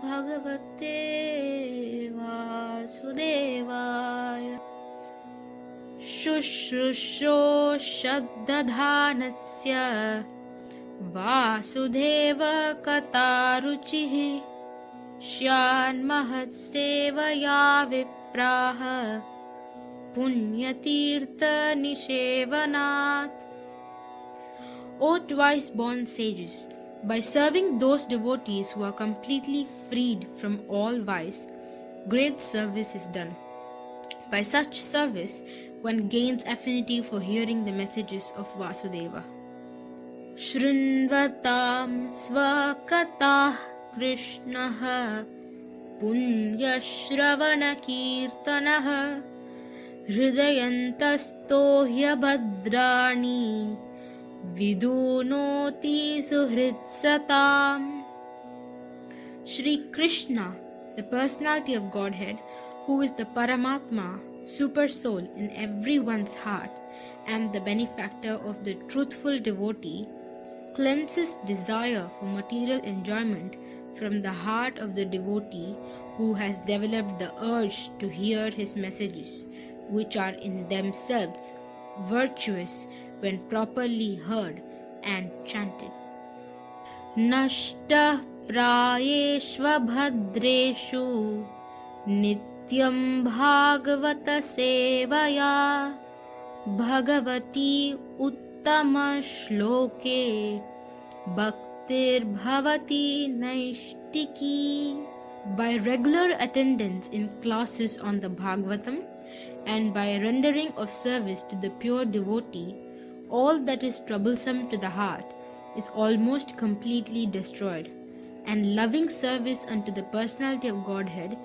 भगवते वासुदेवाय। शुश्रूषोषद्धधानस्य वासुदेवकतारुचिः स्यान्महत्सेवया विप्राः पुण्यतीर्थनिषेवनात्। O twice born sages, by serving those devotees who are completely freed from all vice, great service is done. By such service, one gains affinity for hearing the messages of Vasudeva. Shrunvatam svakatah Krishnah punyashravana kirtanah hridayantasto hyabhadrani vidunoti suhritsatam. Shri Krishna, the personality of Godhead, who is the Paramatma, super soul in everyone's heart and the benefactor of the truthful devotee, cleanses desire for material enjoyment from the heart of the devotee who has developed the urge to hear his messages, which are in themselves virtuous when properly heard and chanted. Nashta prayeshva bhadreshu nityam bhagavata sevaya bhagavati uttama shloke bhaktir bhavati naishtiki. By regular attendance in classes on the Bhagavatam and by rendering of service to the pure devotee, all that is troublesome to the heart is almost completely destroyed, and loving service unto the personality of Godhead,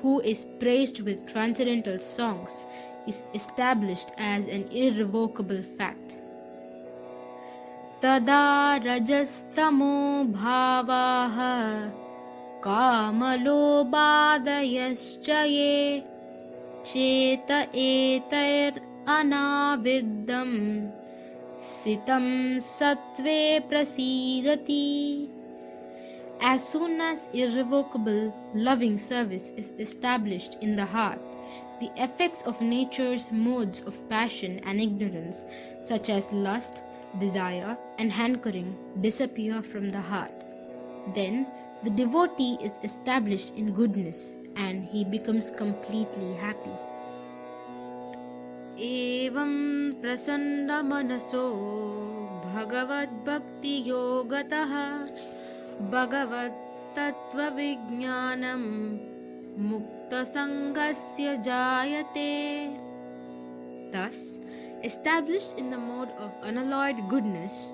who is praised with transcendental songs, is established as an irrevocable fact. Tada rajastamo bhavaha kamalobadayascha ye cheta etair anaviddam sitam sattve prasidati. As soon as irrevocable loving service is established in the heart, the effects of nature's modes of passion and ignorance, such as lust, desire, and hankering, disappear from the heart. Then the devotee is established in goodness and he becomes completely happy. Evam prasanda manaso bhagavad bhakti yogataha bhagavad tattva vijnanam mukta sangasya jayate. Thus, established in the mode of unalloyed goodness,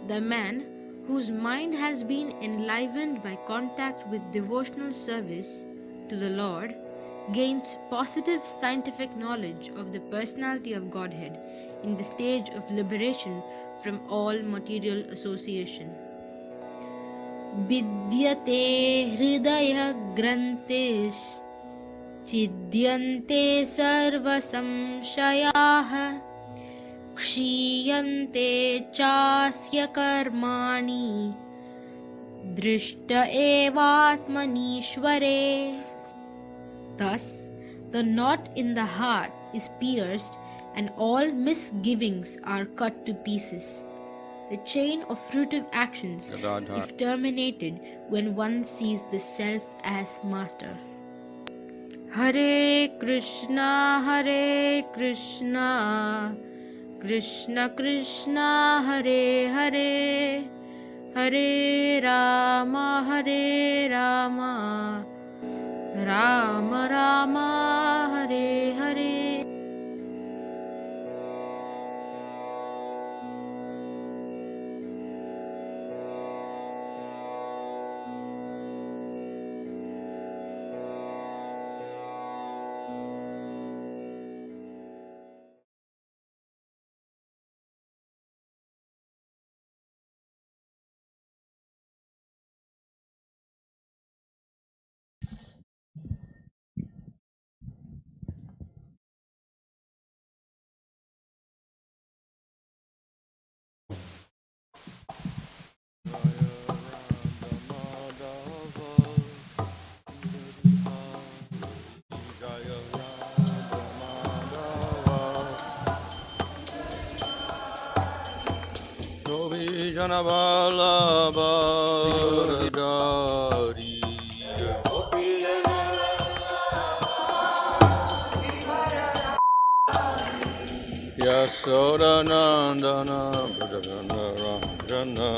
the man whose mind has been enlivened by contact with devotional service to the Lord gains positive scientific knowledge of the personality of Godhead in the stage of liberation from all material association. Vidyate hridaya grantesh chidyante sarva samshayaha kshiyante chasya karmani drishta evatmanishvare. Thus, the knot in the heart is pierced and all misgivings are cut to pieces. The chain of fruitive actions is terminated when one sees the self as master. Hare Krishna, Krishna Krishna, Hare Hare, Hare Rama, Rama Rama, Hare Hare. Krishna Vallabha Hari Yasoda Nandana Brajana Ranjana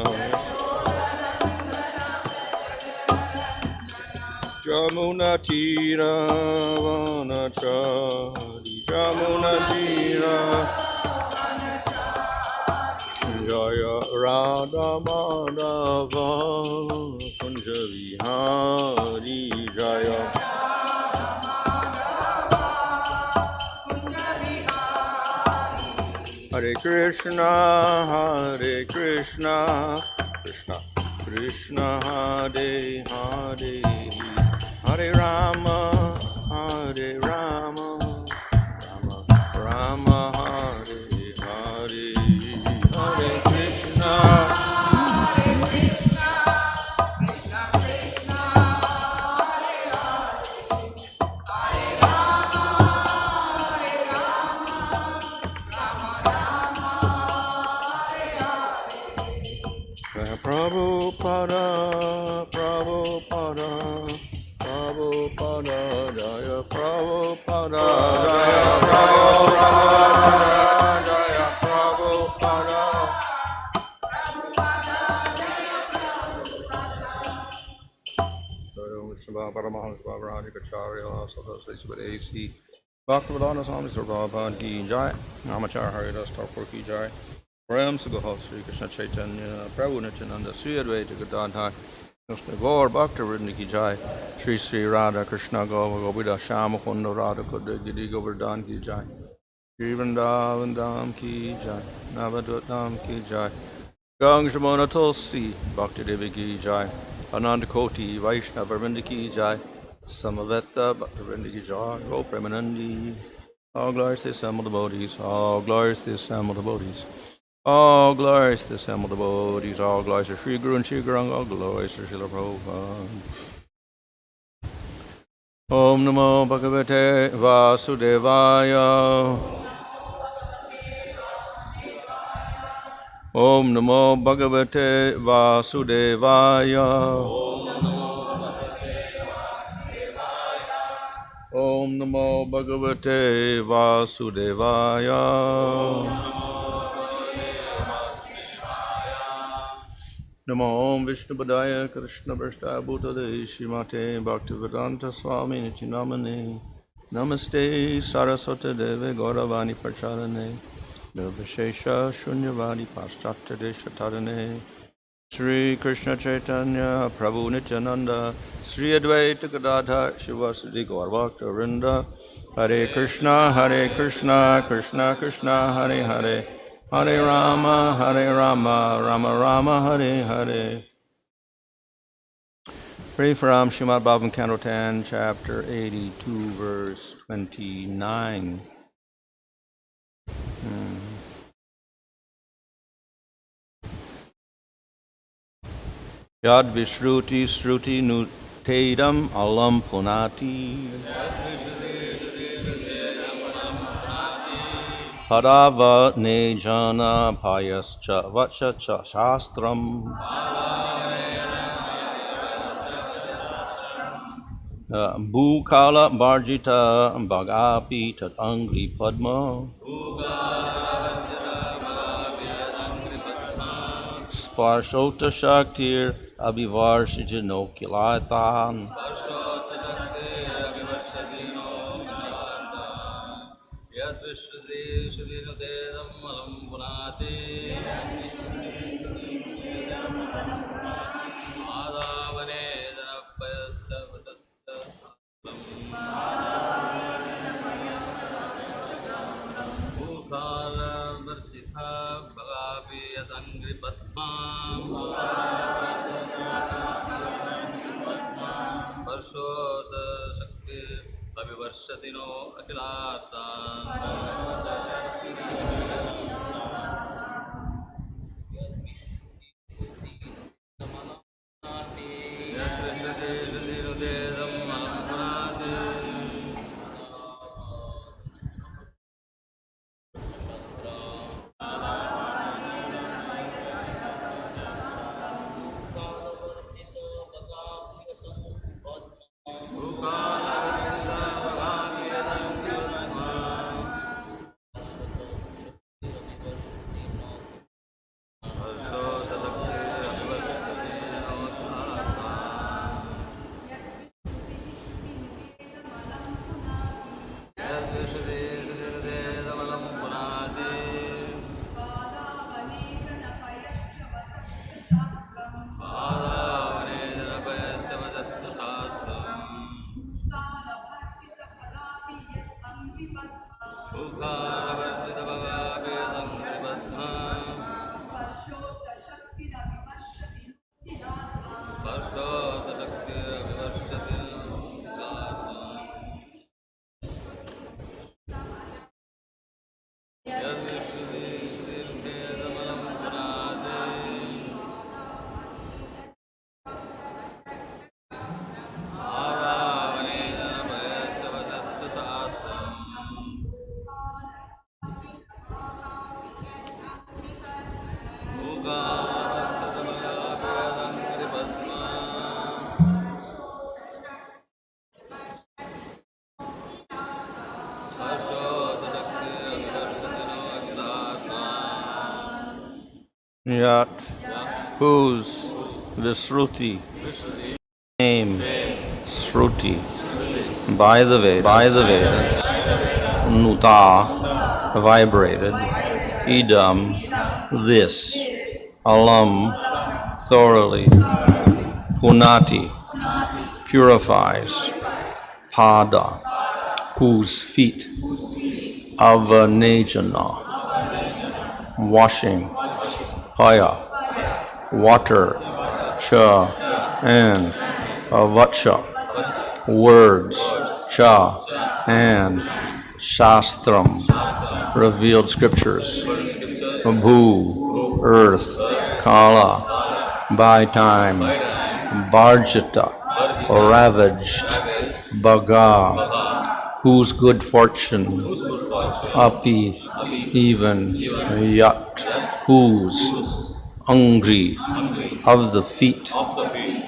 Jamuna Tira Vanachari Jamuna Tira Jaya Radha Madhava Kunja Vihari Jaya Hare Krishna Krishna Krishna Hare Hare Hare Rama Hare Rama Rama Rama Hare Hare Hare Krishna Prabhupada, Prabhupada, Prabhupada, Jaya Prabhupada, Jaya Prabhupada, Jaya Prabhupada. Sarvam Paramahansa Bhavarani Kacharya Sadhasva AC Bhaktivedanta Swami Sarvabhavan Ki Jai Namachar Haridas Thakur Ki Jai Prem Sugahal Sri Krishna Chaitanya Prabhu Nityananda Sri Advaita Gadadhar Krishna Gaur Bhakta Vrinda Ki Jai Sri Sri Radha Krishna Govida Shama Kunda Radha Kuda Giri Govardhan Ki Jai Sri Vrindavan Dham Ki Jai Navadvat Dham Ki Jai Gang Jamuna Tulsi Bhakti Devi Ki Jai Ananda Koti Vaishnava Vrinda Ki Jai Samaveta Bhakta Vrinda Ki Jai O Premanandi All glories to the assembled devotees, all glories to the assembled devotees. All glories to the assembled devotees, all glories to Sri Guru and Sri Guranga, all glories to Srila Prabhupada. Om Namo Bhagavate Vasudevaya. Om Namo Bhagavate Vasudevaya. Om Namo Bhagavate Vasudevaya. Namo Om Vishnu Padaya Krishna Prashta Bhutale Shrimate Bhaktivedanta Swami Nityanamane Namaste Saraswati Deve Gauravani Pracharane Nirvishesha Shunyavadi Paschatya Deshatarane Sri Krishna Chaitanya Prabhu Nityananda Sri Advaita Gadadhar Shivasadi Gaurvakta Vrinda Hare Krishna Krishna Krishna Hare Hare Hare Rama Rama Rama Hare Hare. Pray from Srimad Bhagavatam Canto 10, Chapter 82, Verse 29. Yad Vishruti Sruti Nutedam Alam Punati Padava Nejana Payascha Vachacha Shastram Bhukala Bharjita Bhagapi Tat Angri Padma Sparshota Shaktir Abhivarshijano Kilatan Yat whose Visruti name Sruti by the Veda Nuta vibrated Idam this Alam thoroughly Punati purifies Pada whose feet Avanajana washing Paya water Cha and Avacha words Cha and Shastram revealed scriptures Bhu earth Kala by time Bharjita ravaged Bhaga whose good fortune Api even Yat whose Angri of the feet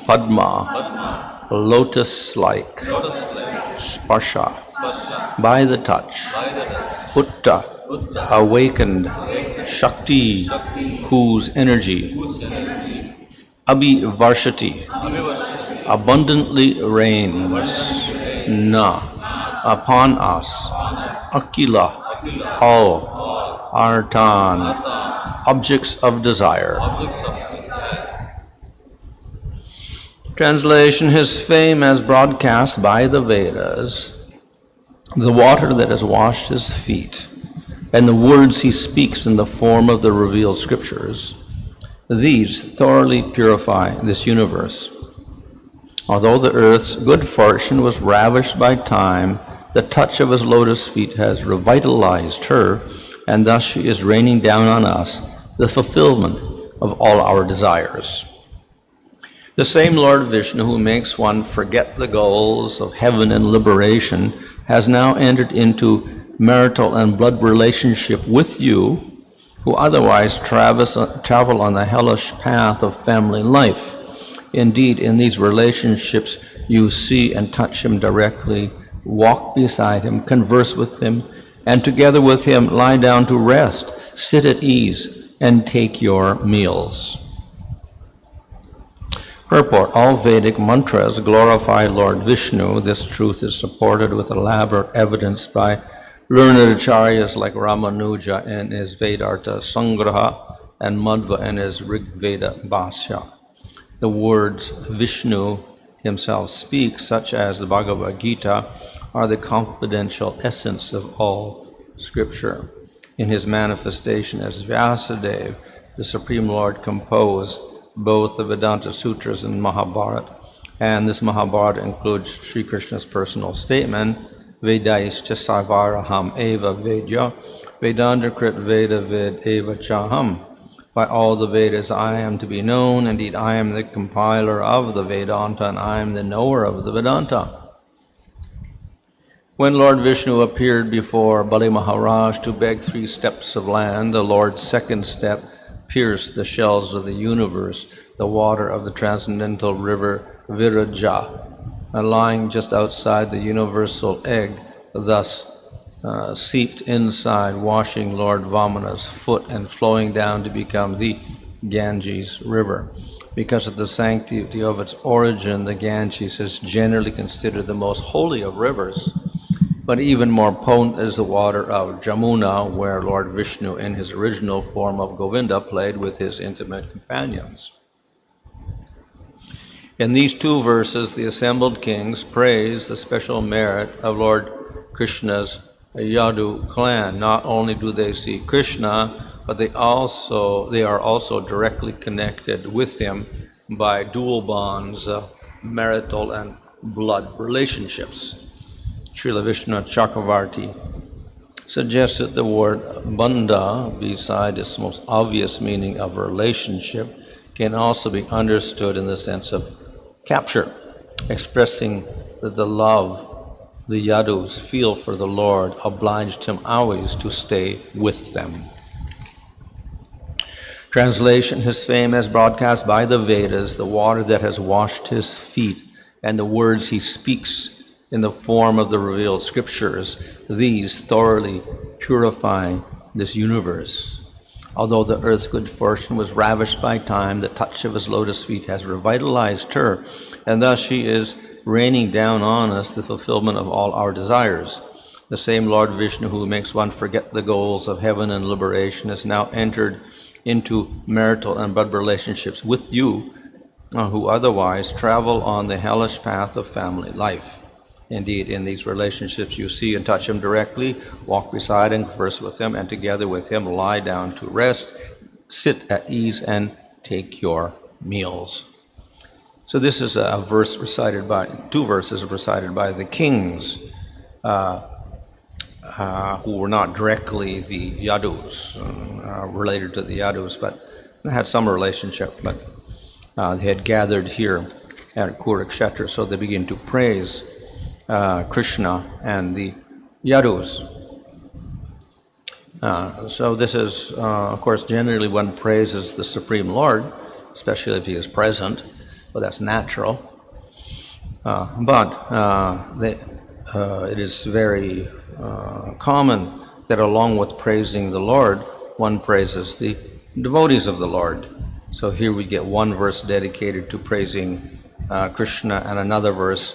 Padma lotus-like Sparsha by the touch Utta awakened Shakti whose energy Abhivarshati abundantly rains Na upon us Akila all Artan objects of desire. Translation: his fame as broadcast by the Vedas, the water that has washed his feet, and the words he speaks in the form of the revealed scriptures, these thoroughly purify this universe. Although the earth's good fortune was ravished by time, the touch of his lotus feet has revitalized her, and thus she is raining down on us the fulfillment of all our desires. The same Lord Vishnu who makes one forget the goals of heaven and liberation has now entered into marital and blood relationship with you, who otherwise travel on the hellish path of family life. Indeed, in these relationships you see and touch him directly, walk beside him, converse with him, and together with him lie down to rest, sit at ease, and take your meals. Purport: all Vedic mantras glorify Lord Vishnu. This truth is supported with elaborate evidence by learned acharyas like Ramanuja in his Vedartha Sangraha and Madhva in his Rigveda Bhashya. The words Vishnu himself speaks, such as the Bhagavad Gita, are the confidential essence of all scripture. In his manifestation as Vyasadeva, the Supreme Lord composed both the Vedanta Sutras and Mahabharata, and this Mahabharata includes Sri Krishna's personal statement, Vedaischa Savaraham Eva Vedya, Vedanta Krit Veda Ved Eva Chaham. By all the Vedas I am to be known, indeed I am the compiler of the Vedanta, and I am the knower of the Vedanta. When Lord Vishnu appeared before Bali Maharaj to beg 3 steps of land, the Lord's second step pierced the shells of the universe, the water of the transcendental river Viraja, lying just outside the universal egg, thus seeped inside, washing Lord Vamana's foot and flowing down to become the Ganges River. Because of the sanctity of its origin, the Ganges is generally considered the most holy of rivers. But even more potent is the water of Jamuna, where Lord Vishnu in his original form of Govinda played with his intimate companions. In these 2 verses, the assembled kings praise the special merit of Lord Krishna's Yadu clan, not only do they see Krishna, but they are also directly connected with him by dual bonds, marital and blood relationships. Srila Vishnu Chakravarti suggests that the word bandha, beside its most obvious meaning of relationship, can also be understood in the sense of capture, expressing that the love the Yadus feel for the Lord obliged him always to stay with them. Translation: his fame as broadcast by the Vedas, the water that has washed his feet, and the words he speaks in the form of the revealed scriptures, these thoroughly purify this universe. Although the earth's good fortune was ravished by time, the touch of his lotus feet has revitalized her, and thus she is raining down on us the fulfillment of all our desires. The same Lord Vishnu who makes one forget the goals of heaven and liberation has now entered into marital and blood relationships with you, who otherwise travel on the hellish path of family life. Indeed, in these relationships you see and touch him directly, walk beside and converse with him, and together with him lie down to rest, sit at ease, and take your meals. So this is a verse recited by, two verses recited by the kings, who were not directly the Yadus, related to the Yadus, but they had some relationship, but they had gathered here at Kurukshetra, so they begin to praise Krishna and the Yadus. So this is, of course, generally one praises the Supreme Lord, especially if he is present. Well, that's natural. It is very common that along with praising the Lord, one praises the devotees of the Lord. So here we get one verse dedicated to praising Krishna and another verse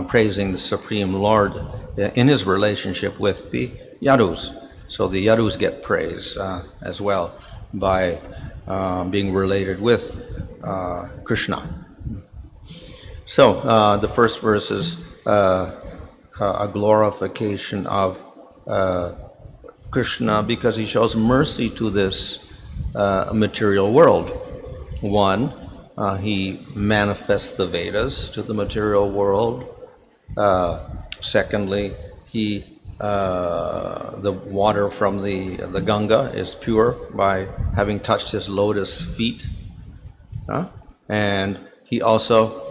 praising the Supreme Lord in his relationship with the Yadus. So the Yadus get praise as well by being related with Krishna. So the first verse is a glorification of Krishna because he shows mercy to this material world. One, he manifests the Vedas to the material world. Secondly, the water from the Ganga is pure by having touched his lotus feet. And he also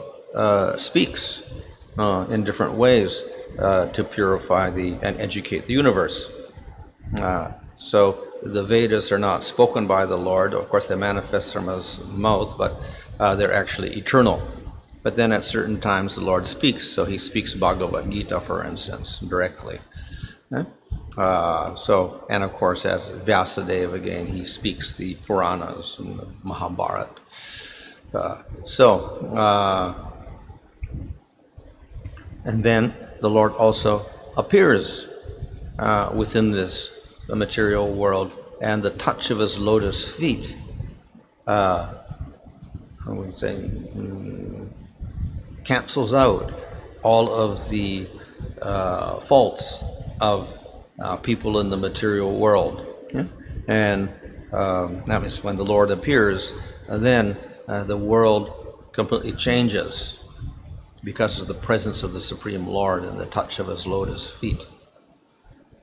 speaks in different ways to purify and educate the universe. So the Vedas are not spoken by the Lord. Of course, they manifest from his mouth, but they're actually eternal. But then at certain times the Lord speaks. So he speaks Bhagavad Gita, for instance, directly. And of course, as Vyasadeva again, he speaks the Puranas and the Mahabharata. And then the Lord also appears within the material world, and the touch of his lotus feet, cancels out all of the faults of people in the material world. Yeah? And that means when the Lord appears, then the world completely changes because of the presence of the Supreme Lord and the touch of his lotus feet.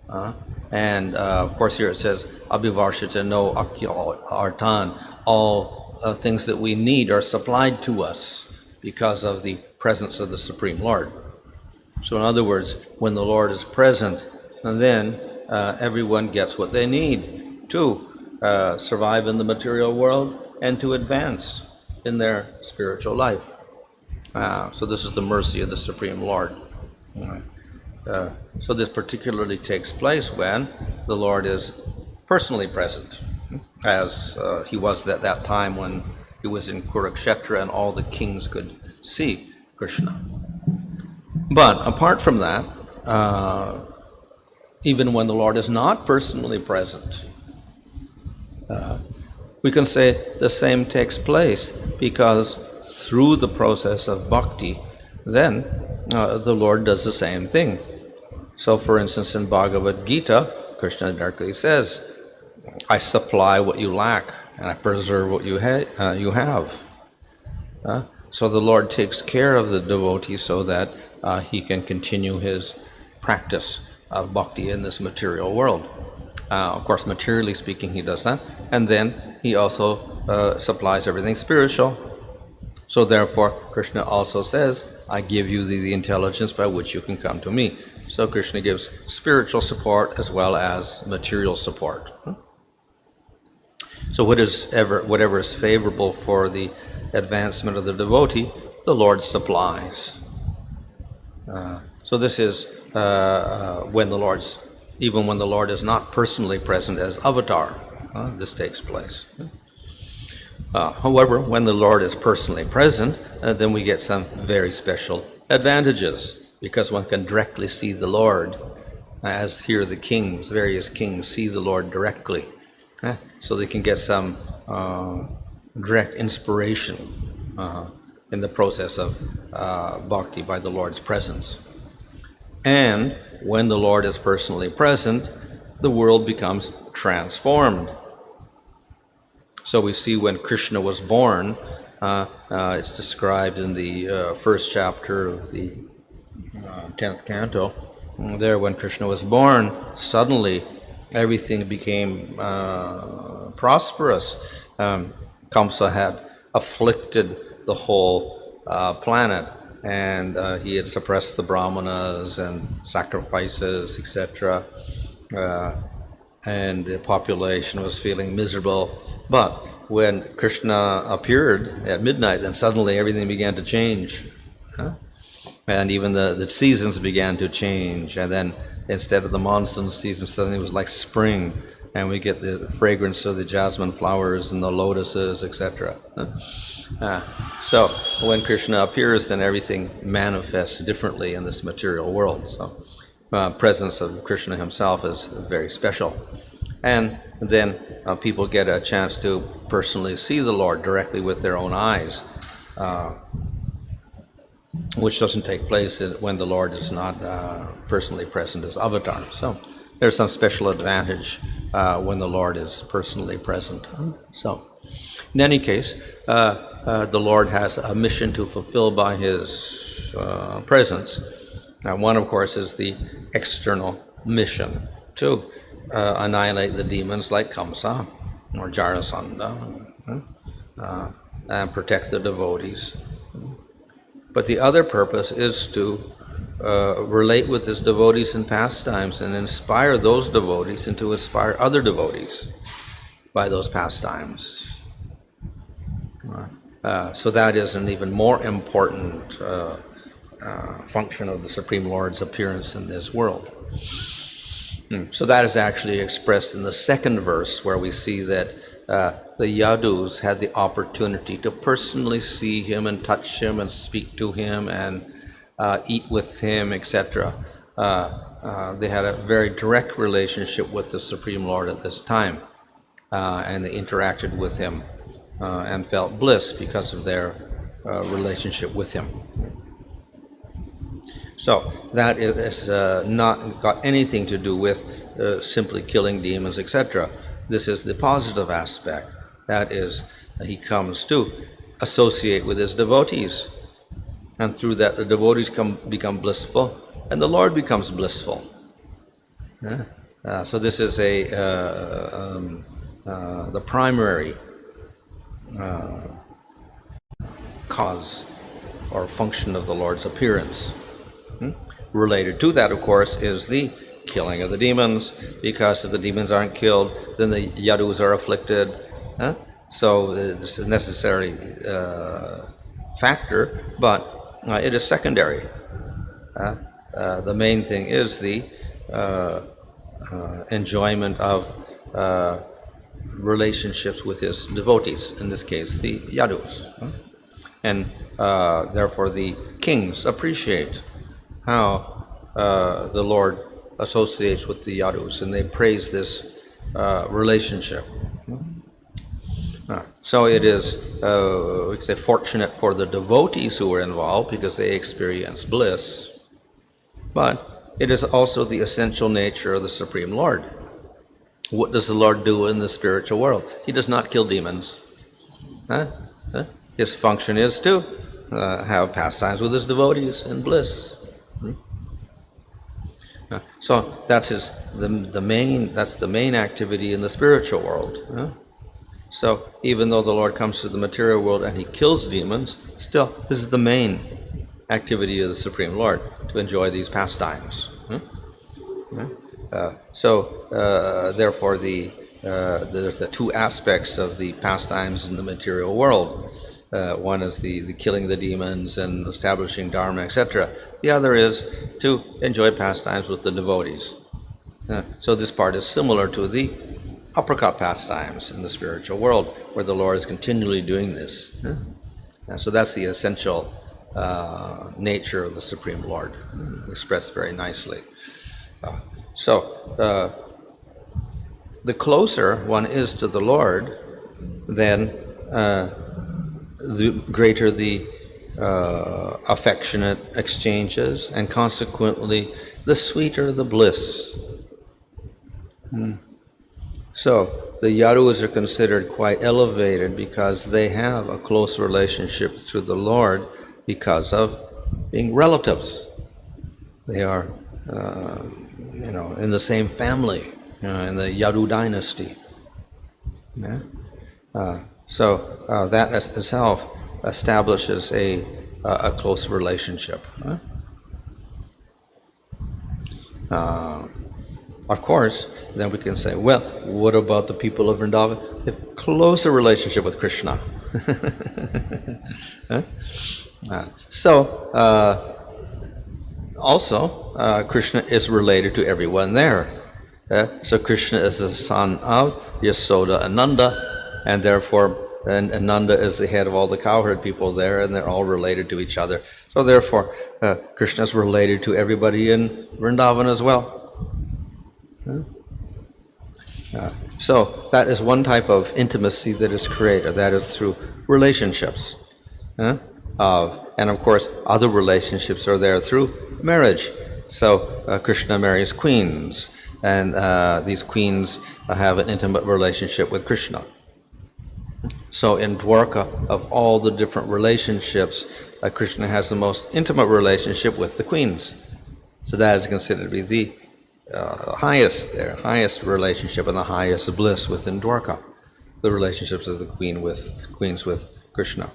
Of course here it says, Abhivarshita no akyal artan, all things that we need are supplied to us because of the presence of the Supreme Lord. So in other words, when the Lord is present, then everyone gets what they need to survive in the material world and to advance in their spiritual life. So this is the mercy of the Supreme Lord. So this particularly takes place when the Lord is personally present, as he was at that time when he was in Kurukshetra and all the kings could see Krishna. But apart from that, even when the Lord is not personally present, we can say the same takes place, because through the process of bhakti, then the Lord does the same thing. So, for instance, in Bhagavad Gita, Krishna directly says, I supply what you lack, and I preserve what you have. So the Lord takes care of the devotee so that he can continue his practice of bhakti in this material world. Of course, materially speaking, he does that. And then he also supplies everything spiritual. So therefore, Krishna also says, I give you the intelligence by which you can come to me. So Krishna gives spiritual support as well as material support. So whatever is favorable for the advancement of the devotee, the Lord supplies. So this is even when the Lord is not personally present as avatar, this takes place. However, when the Lord is personally present, then we get some very special advantages, because one can directly see the Lord, as here the kings, various kings, see the Lord directly. So they can get some direct inspiration in the process of bhakti by the Lord's presence. And when the Lord is personally present, the world becomes transformed. So we see when Krishna was born, it's described in the first chapter of the 10th canto. There, when Krishna was born, suddenly everything became prosperous. Kamsa had afflicted the whole planet, and he had suppressed the brahmanas and sacrifices, etc. And the population was feeling miserable. But when Krishna appeared at midnight, then suddenly everything began to change. And even the seasons began to change. And then instead of the monsoon season, suddenly it was like spring. And we get the fragrance of the jasmine flowers and the lotuses, etc. So when Krishna appears, then everything manifests differently in this material world. So presence of Krishna himself is very special. And then people get a chance to personally see the Lord directly with their own eyes, which doesn't take place when the Lord is not personally present as avatar. So there's some special advantage when the Lord is personally present. So in any case, the Lord has a mission to fulfill by his presence. Now, one, of course, is the external mission to annihilate the demons like Kamsa or Jarasandha and protect the devotees. But the other purpose is to relate with his devotees in pastimes and inspire those devotees and to inspire other devotees by those pastimes. So that is an even more important function of the Supreme Lord's appearance in this world. So that is actually expressed in the second verse, where we see that the Yadus had the opportunity to personally see him and touch him and speak to him and eat with him, etc. They had a very direct relationship with the Supreme Lord at this time, and they interacted with him and felt bliss because of their relationship with him. So that is not got anything to do with simply killing demons, etc. This is the positive aspect. That is, he comes to associate with his devotees, and through that the devotees become blissful, and the Lord becomes blissful. So this is the primary cause or function of the Lord's appearance. Related to that, of course, is the killing of the demons, because if the demons aren't killed, then the Yadus are afflicted. So this is a necessary factor, but it is secondary. The main thing is the enjoyment of relationships with his devotees, in this case the Yadus. And therefore the kings appreciate how the Lord associates with the Yadus, and they praise this relationship. So it is, we say, fortunate for the devotees who are involved, because they experience bliss. But it is also the essential nature of the Supreme Lord. What does the Lord do in the spiritual world? He does not kill demons. His function is to have pastimes with his devotees in bliss. So that's the main activity in the spiritual world. So even though the Lord comes to the material world and he kills demons, still this is the main activity of the Supreme Lord, to enjoy these pastimes. Therefore, there's the two aspects of the pastimes in the material world. One is the killing the demons and establishing dharma, etc. The other is to enjoy pastimes with the devotees. So this part is similar to the uppercut pastimes in the spiritual world, where the Lord is continually doing this. So that's the essential nature of the Supreme Lord, expressed very nicely. The closer one is to the Lord, then the greater the affectionate exchanges, and consequently the sweeter the bliss. So the Yadus are considered quite elevated because they have a close relationship to the Lord because of being relatives. They are in the same family, in the Yadu dynasty. That itself establishes a close relationship. Of course, then we can say, well, what about the people of Vrindavan? They have a closer relationship with Krishna. Also, Krishna is related to everyone there. So Krishna is the son of Yasoda and Nanda, and therefore Nanda is the head of all the cowherd people there, and they're all related to each other. So therefore, Krishna is related to everybody in Vrindavan as well. So that is one type of intimacy that is created. That is through relationships. And of course, other relationships are there through marriage. So Krishna marries queens, and these queens have an intimate relationship with Krishna. So in Dwarka, of all the different relationships, Krishna has the most intimate relationship with the queens. So that is considered to be the highest relationship and the highest bliss within Dwarka, the relationships of the queens with Krishna.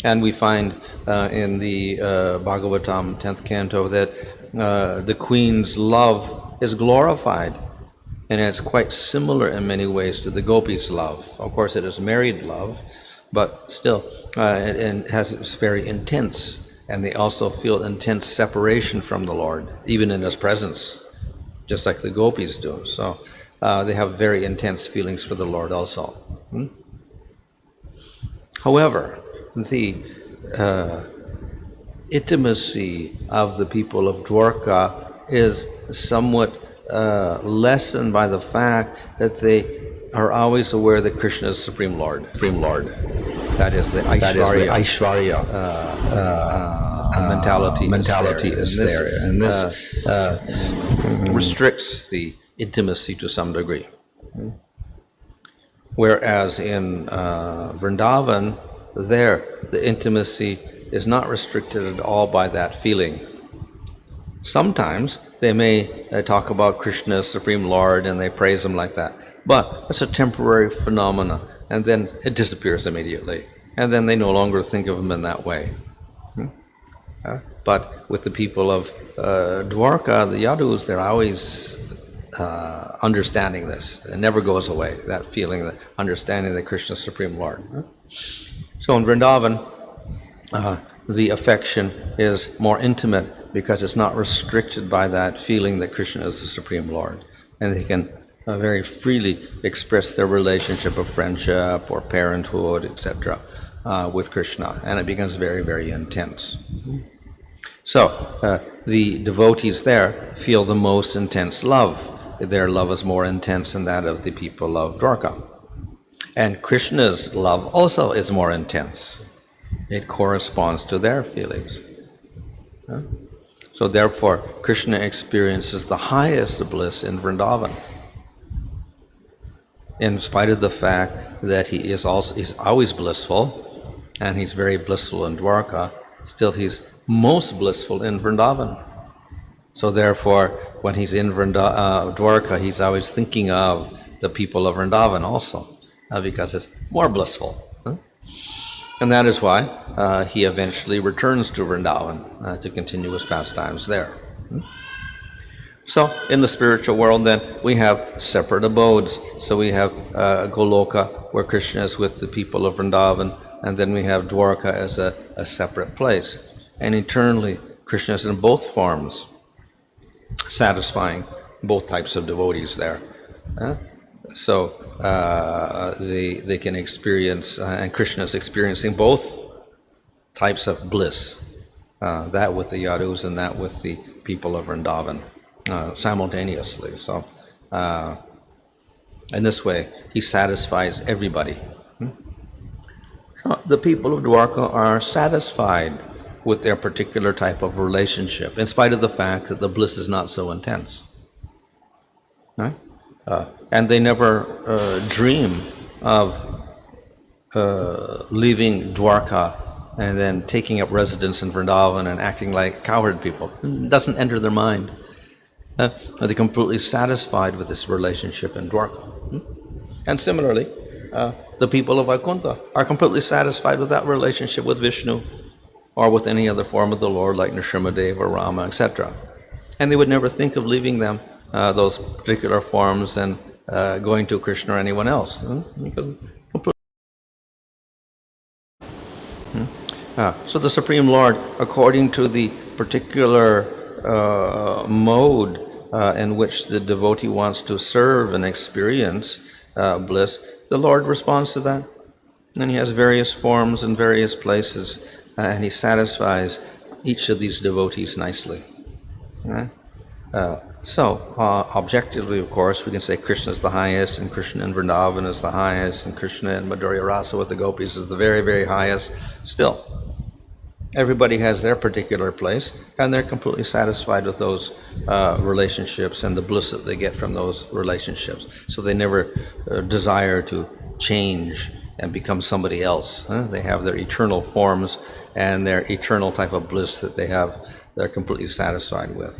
And we find in the Bhagavatam 10th canto that the queen's love is glorified, and it's quite similar in many ways to the gopis' love. Of course, it is married love, but still, it's very intense, and they also feel intense separation from the Lord, even in His presence, just like the gopis do. So they have very intense feelings for the Lord also. However, the intimacy of the people of Dwarka is somewhat lessened by the fact that they are always aware that Krishna is Supreme Lord. That is the Aishwarya mentality is there. And this restricts the intimacy to some degree. Whereas in Vrindavan, there the intimacy is not restricted at all by that feeling. Sometimes they may talk about Krishna as Supreme Lord and they praise Him like that, but it's a temporary phenomena, and then it disappears immediately, and then they no longer think of Him in that way. But with the people of Dwarka, the Yadus, they're always understanding this. It never goes away, that feeling, that understanding that Krishna is Supreme Lord. So in Vrindavan, the affection is more intimate because it's not restricted by that feeling that Krishna is the Supreme Lord. And they can very freely express their relationship of friendship or parenthood, etc., with Krishna. And it becomes very, very intense. So the devotees there feel the most intense love. Their love is more intense than that of the people of Dwarka. And Krishna's love also is more intense. It corresponds to their feelings. So therefore, Krishna experiences the highest bliss in Vrindavan. In spite of the fact that he's always blissful, and he's very blissful in Dwarka, still he's most blissful in Vrindavan. So therefore, when he's in Dwarka, he's always thinking of the people of Vrindavan also, because it's more blissful. And that is why he eventually returns to Vrindavan to continue his pastimes there. So in the spiritual world then, we have separate abodes. So we have Goloka, where Krishna is with the people of Vrindavan, and then we have Dwarka as a separate place. And eternally, Krishna is in both forms, satisfying both types of devotees there. So they can experience, and Krishna is experiencing both types of bliss, that with the Yadus and that with the people of Vrindavan, simultaneously. So in this way, he satisfies everybody. So the people of Dwarka are satisfied with their particular type of relationship, in spite of the fact that the bliss is not so intense. Right? And they never dream of leaving Dwarka and then taking up residence in Vrindavan and acting like cowherd people. It doesn't enter their mind. They're completely satisfied with this relationship in Dwarka. And similarly, the people of Vaikuntha are completely satisfied with that relationship with Vishnu or with any other form of the Lord like Nrsimhadev or Rama, etc. And they would never think of leaving them, those particular forms, and going to Krishna or anyone else. So the Supreme Lord, according to the particular mode in which the devotee wants to serve and experience bliss, the Lord responds to that. And he has various forms in various places, and he satisfies each of these devotees nicely. So, objectively, of course, we can say Krishna is the highest, and Krishna in Vrindavan is the highest, and Krishna in Madhurya Rasa with the gopis is the very, very highest. Still, everybody has their particular place, and they're completely satisfied with those relationships and the bliss that they get from those relationships. So they never desire to change and become somebody else. They have their eternal forms and their eternal type of bliss that they have, they're completely satisfied with.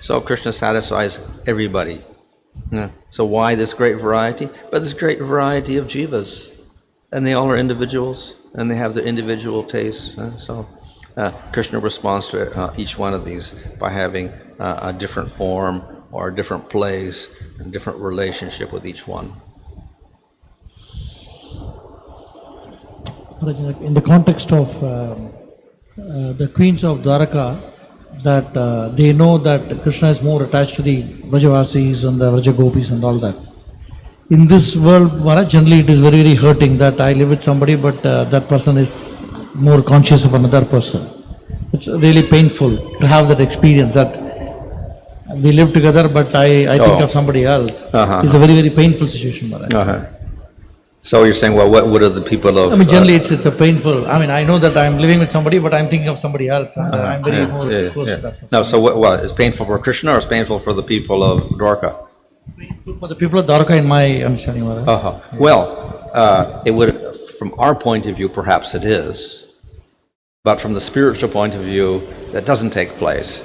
So Krishna satisfies everybody. So why this great variety? But this great variety of jivas, and they all are individuals, and they have their individual tastes. So Krishna responds to each one of these by having a different form or a different place and different relationship with each one. In the context of the queens of Dwaraka, that they know that Krishna is more attached to the Vrajavasis and the Vrajagopis and all that. In this world, generally it is very, very hurting that I live with somebody, but that person is more conscious of another person. It's really painful to have that experience that we live together, but I think of somebody else. It's a very, very painful situation, Maharaj. So you're saying, well, what are the people of... generally it's a painful... I know that I'm living with somebody, but I'm thinking of somebody else. And I'm very more close to that person. No, so what is painful for Krishna or is painful for the people of Dwarka? Painful for the people of Dwarka in my understanding, Maharaj. Well, it would, from our point of view, perhaps it is. But from the spiritual point of view, that doesn't take place.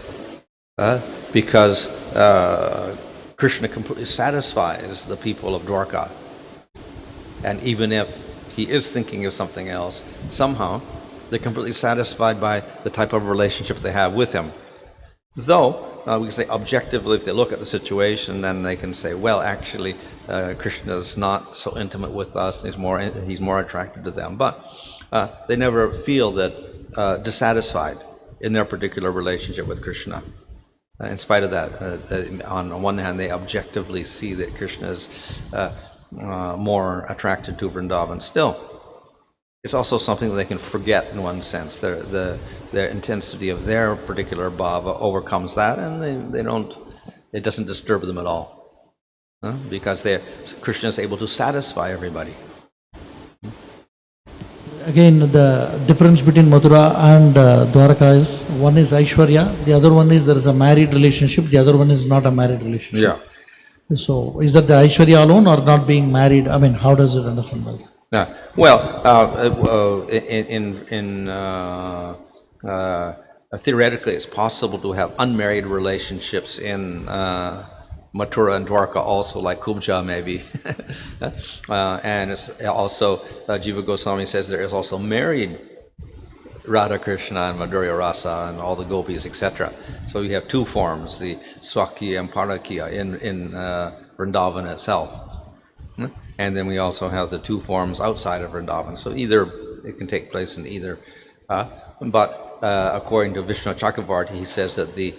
Because Krishna completely satisfies the people of Dwarka. And even if he is thinking of something else, somehow they're completely satisfied by the type of relationship they have with him. Though, we can say objectively, if they look at the situation, then they can say, well, actually, Krishna is not so intimate with us, he's more attracted to them. But they never feel that dissatisfied in their particular relationship with Krishna. In spite of that, on one hand, they objectively see that Krishna is more attracted to Vrindavan. Still, it's also something that they can forget in one sense. The intensity of their particular bhava overcomes that, and they don't. It doesn't disturb them at all, because Krishna is able to satisfy everybody. Again, the difference between Mathura and Dwaraka is one is Aishwarya, the other one is there is a married relationship, the other one is not a married relationship. Yeah. So, is that the Aishwarya alone or not being married? I mean, how does it understand that? Yeah. Well, theoretically, it's possible to have unmarried relationships in Mathura and Dwarka also, like Kubja maybe. And it's also, Jiva Goswami says there is also married Radha Krishna and Madhurya Rasa and all the gopis, etc. So you have two forms, the Swakya and Parakiya in Vrindavan itself. And then we also have the two forms outside of Vrindavan. So either, it can take place in either. But according to Vishnu Chakravarti, he says that the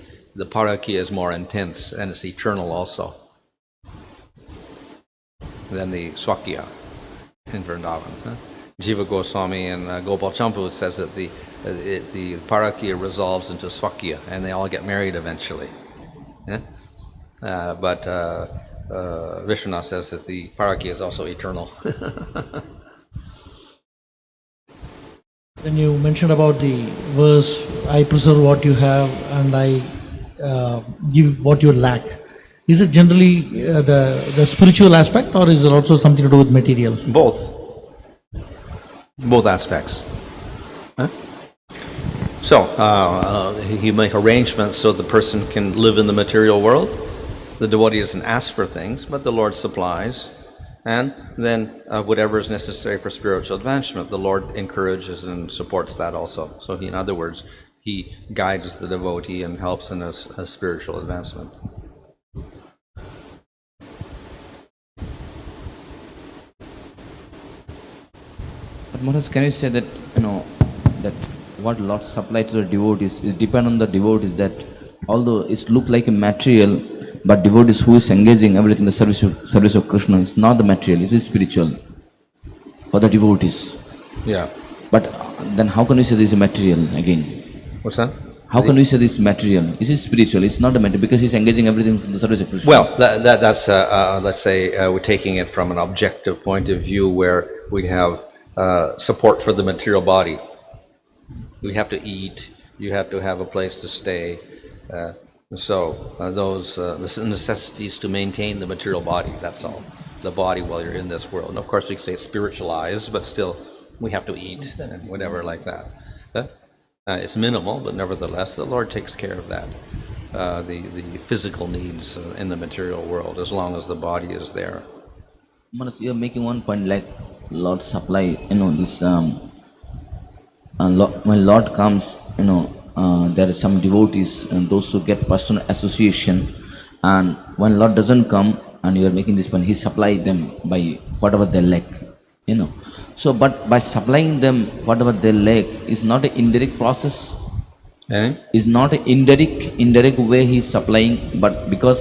Parakiya is more intense and it's eternal also than the Swakya in Vrindavan. Jiva Goswami and Gopal Champu says that the Parakiya resolves into Swakya and they all get married eventually. But Vishwanath says that the Parakiya is also eternal. When you mentioned about the verse, I preserve what you have and I give what you lack, is it generally the spiritual aspect or is it also something to do with material? Both aspects. So, he make arrangements so the person can live in the material world. The devotee doesn't ask for things, but the Lord supplies. And then whatever is necessary for spiritual advancement, the Lord encourages and supports that also. So, in other words, he guides the devotee and helps in his spiritual advancement. But Maharaj, can you say that, that what Lord supply to the devotees, it depends on the devotees, that although it look like a material, but devotees who is engaging everything in the service of Krishna is not the material, it is spiritual for the devotees. Yeah. But then how can you say this is material again? What's that? How can we say this is material? This is spiritual, it's not a material, because he's engaging everything in the service of Krishna. Well, that's let's say we're taking it from an objective point of view where we have support for the material body. You have to eat, you have to have a place to stay. So those the necessities to maintain the material body, that's all. The body while you're in this world. And of course we say spiritualized, but still we have to eat and whatever like that. It's minimal, but nevertheless the Lord takes care of that. The physical needs in the material world, as long as the body is there. Manas, you are making one point like Lord supply, this when Lord comes, there are some devotees and those who get personal association, and when Lord doesn't come, and you are making this point, he supply them by whatever they lack, So, but by supplying them whatever they lack is not an indirect process. Is not an indirect way he is supplying, but because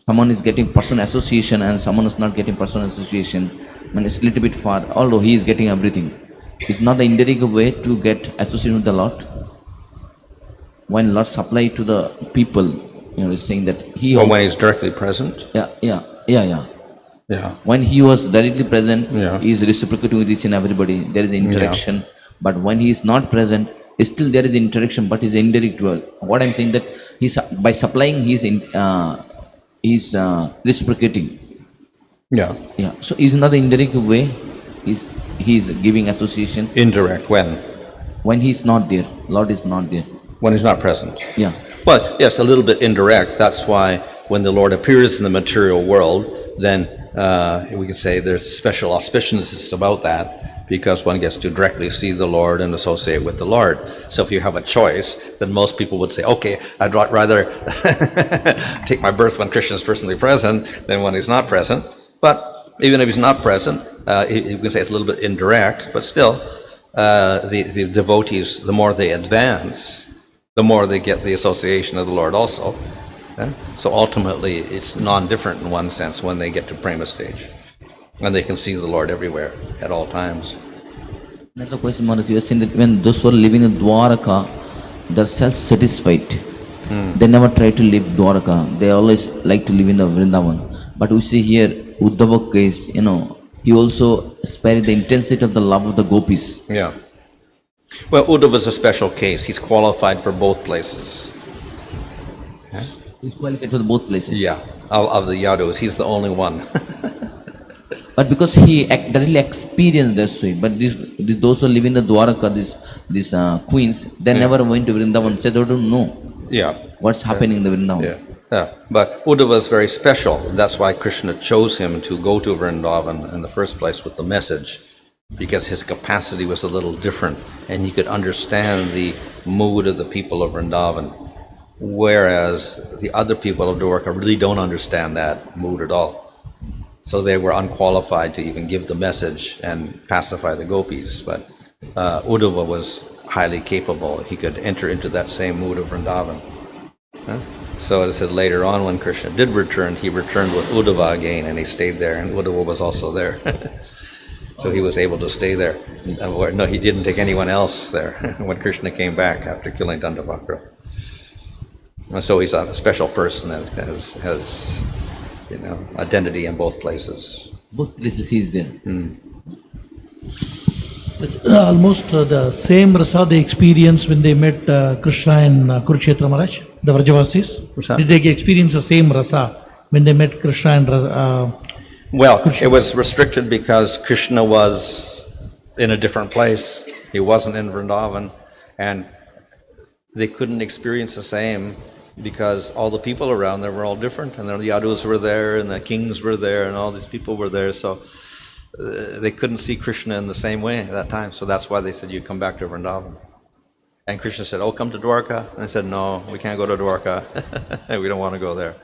someone is getting personal association and someone is not getting personal association, and it's a little bit far, although he is getting everything. It's not the indirect way to get associated with the Lord. When Lord supply to the people, he's saying that he. Well, when he's directly present. Yeah. When he was directly present, he is reciprocating with each and everybody. There is interaction. Yeah. But when he is not present, still there is interaction, but it's indirect way. What I'm saying that by supplying, he's reciprocating. Yeah. So it's not the indirect way. He's giving association. Indirect when? When he's not there. Lord is not there. When he's not present. Yeah. Well, yes, a little bit indirect. That's why when the Lord appears in the material world, then we can say there's special auspiciousness about that, because one gets to directly see the Lord and associate with the Lord. So if you have a choice, then most people would say, okay, I'd rather take my birth when Krishna is personally present than when he's not present. But even if he's not present, you can say it's a little bit indirect, but still, the devotees, the more they advance, the more they get the association of the Lord also. So ultimately, it's non-different in one sense when they get to prema stage, and they can see the Lord everywhere at all times. Another question, Maharaj, you are saying that when those who are living in Dwaraka, they're self-satisfied. They never try to live Dwaraka. They always like to live in the Vrindavan. But we see here, Uddhava case, he also spared the intensity of the love of the gopis. Yeah. Well, Uddhava was a special case. He's qualified for both places. He's qualified for both places. Yeah, of the Yadus, he's the only one. But because he directly experienced that way, but those who live in the Dwaraka, these queens, they never went to Vrindavan, so they don't know what's happening in the Vrindavan. But Uddhava was very special. That's why Krishna chose him to go to Vrindavan in the first place with the message, because his capacity was a little different and he could understand the mood of the people of Vrindavan, whereas the other people of Dwarka really don't understand that mood at all. So they were unqualified to even give the message and pacify the gopis. But Uddhava was highly capable. He could enter into that same mood of Vrindavan. So it said later on when Krishna did return, he returned with Uddhava again, and he stayed there, and Uddhava was also there. So he was able to stay there. No, he didn't take anyone else there when Krishna came back after killing Dandavakra. And so he's a special person that has identity in both places. Both places he is there. It's almost the same rasa they experienced when they met Krishna in Kurukshetra Maharaj, the Vrajavasis. Did they experience the same rasa when they met Krishna and Well, it was restricted because Krishna was in a different place. He wasn't in Vrindavan, and they couldn't experience the same because all the people around there were all different, and the Yadus were there, and the kings were there, and all these people were there, so they couldn't see Krishna in the same way at that time. So that's why they said, you come back to Vrindavan. And Krishna said, oh, come to Dwarka. And I said, no, we can't go to Dwarka. We don't want to go there.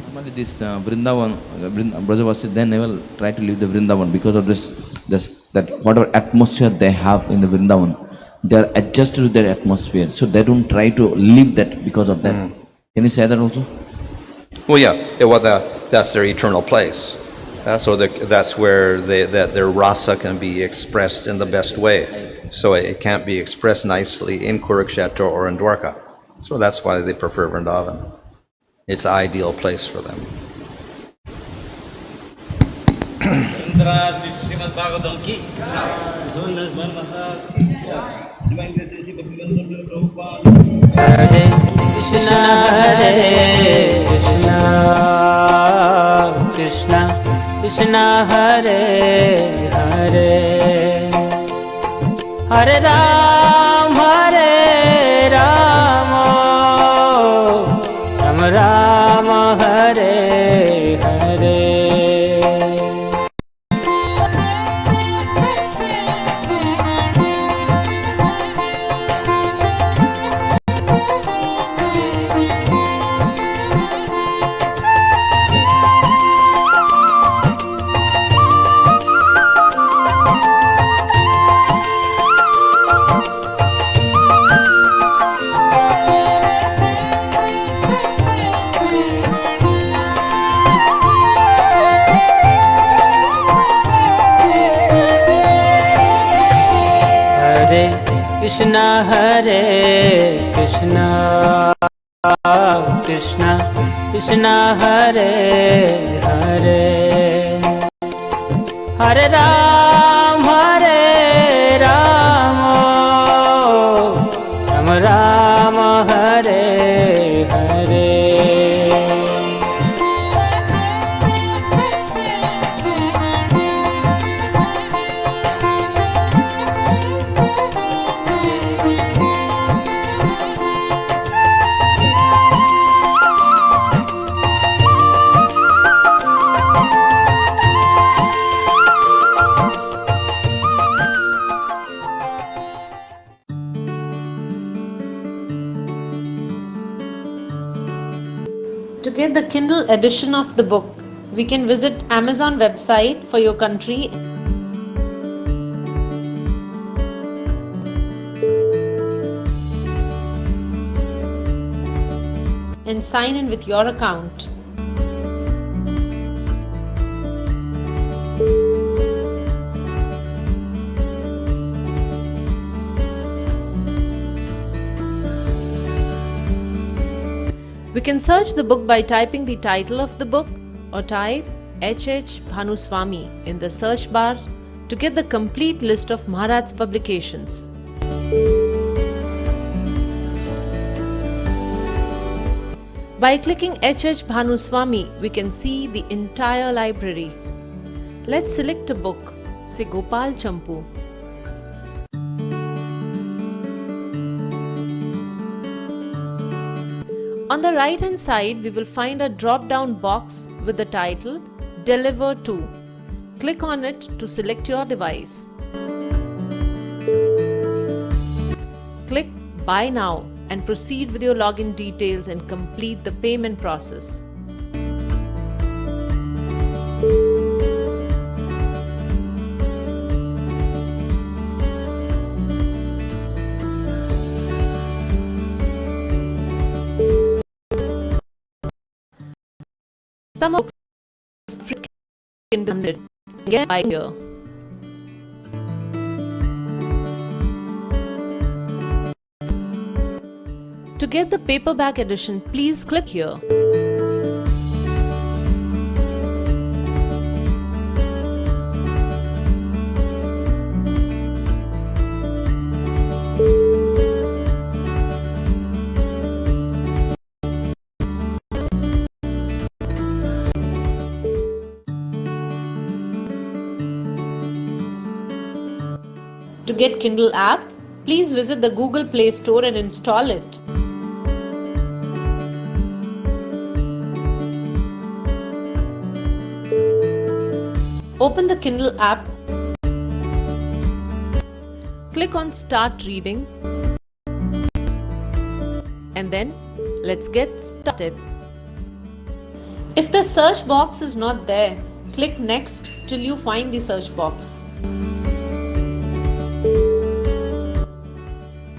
Normally this Vrindavan, Brajavasis, they never try to leave the Vrindavan because of that whatever atmosphere they have in the Vrindavan, they are adjusted to their atmosphere, so they don't try to leave that because of that. Can you say that also? Well, yeah, that's their eternal place. So that's where their rasa can be expressed in the best way. So it can't be expressed nicely in Kurukshetra or in Dwarka. So that's why they prefer Vrindavan. It's an ideal place for them. Hare Krishna, Krishna Krishna, Hare Hare, Hare Ram, Ram Ram, Hare Hare. Krishna, Hare Krishna, Krishna Krishna, Hare Hare, Hare Ram, Ram Ram, Hare Hare. To get the Kindle edition of the book, we can visit Amazon website for your country and sign in with your account. We can search the book by typing the title of the book or type HH Bhanu Swami in the search bar to get the complete list of Maharaj's publications. By clicking HH Bhanu Swami, we can see the entire library. Let's select a book, say Gopal Champu. On the right hand side, we will find a drop down box with the title Deliver to. Click on it to select your device. Click Buy Now and proceed with your login details and complete the payment process. Some books can get by here. To get the paperback edition, please click here. To get Kindle app, please visit the Google Play Store and install it. Open the Kindle app. Click on Start Reading. And then let's get started. If the search box is not there, click Next till you find the search box.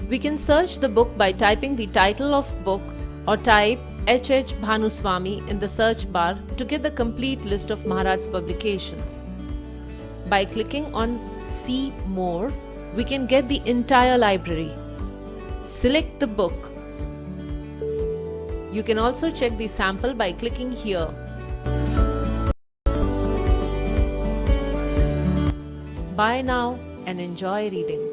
We can search the book by typing the title of book or type HH Bhanu Swami in the search bar to get the complete list of Maharaj's publications. By clicking on See More, we can get the entire library. Select the book. You can also check the sample by clicking here. Buy now and enjoy reading.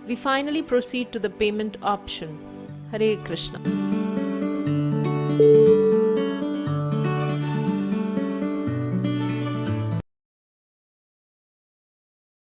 We finally proceed to the payment option. Hare Krishna.